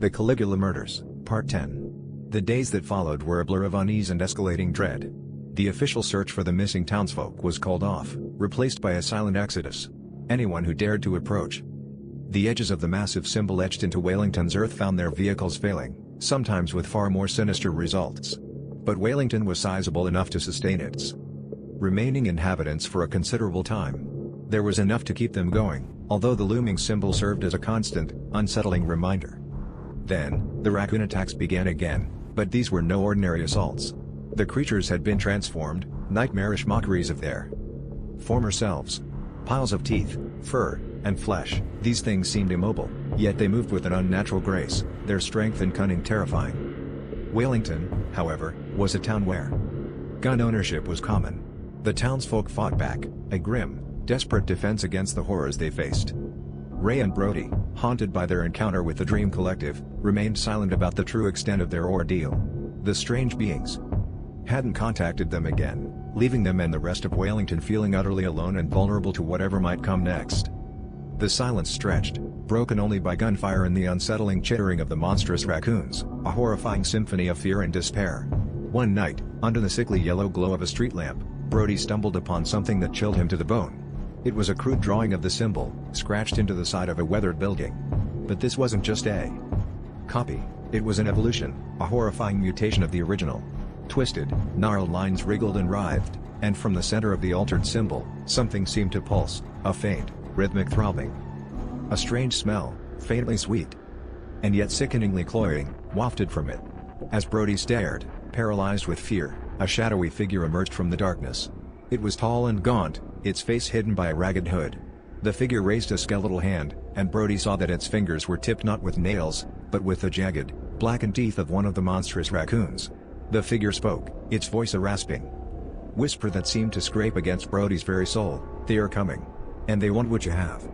The Caligula Murders, Part 10. The days that followed were a blur of unease and escalating dread. The official search for the missing townsfolk was called off, replaced by a silent exodus. Anyone who dared to approach the edges of the massive symbol etched into Wailington's earth found their vehicles failing, sometimes with far more sinister results. But Wailington was sizable enough to sustain its remaining inhabitants for a considerable time. There was enough to keep them going, although the looming symbol served as a constant, unsettling reminder. Then, the raccoon attacks began again, but these were no ordinary assaults. The creatures had been transformed, nightmarish mockeries of their former selves. Piles of teeth, fur, and flesh, these things seemed immobile, yet they moved with an unnatural grace, their strength and cunning terrifying. Wailington, however, was a town where gun ownership was common. The townsfolk fought back, a grim, desperate defense against the horrors they faced. Ray and Brody, haunted by their encounter with the Dream Collective, remained silent about the true extent of their ordeal. The strange beings hadn't contacted them again, leaving them and the rest of Wailington feeling utterly alone and vulnerable to whatever might come next. The silence stretched, broken only by gunfire and the unsettling chittering of the monstrous raccoons, a horrifying symphony of fear and despair. One night, under the sickly yellow glow of a street lamp, Brody stumbled upon something that chilled him to the bone. It was a crude drawing of the symbol, scratched into the side of a weathered building. But this wasn't just a copy, it was an evolution, a horrifying mutation of the original. Twisted, gnarled lines wriggled and writhed, and from the center of the altered symbol, something seemed to pulse, a faint, rhythmic throbbing. A strange smell, faintly sweet, and yet sickeningly cloying, wafted from it. As Brody stared, paralyzed with fear, a shadowy figure emerged from the darkness. It was tall and gaunt, its face hidden by a ragged hood. The figure raised a skeletal hand, and Brody saw that its fingers were tipped not with nails, but with the jagged, blackened teeth of one of the monstrous raccoons. The figure spoke, its voice a rasping whisper that seemed to scrape against Brody's very soul. "They are coming. And they want what you have."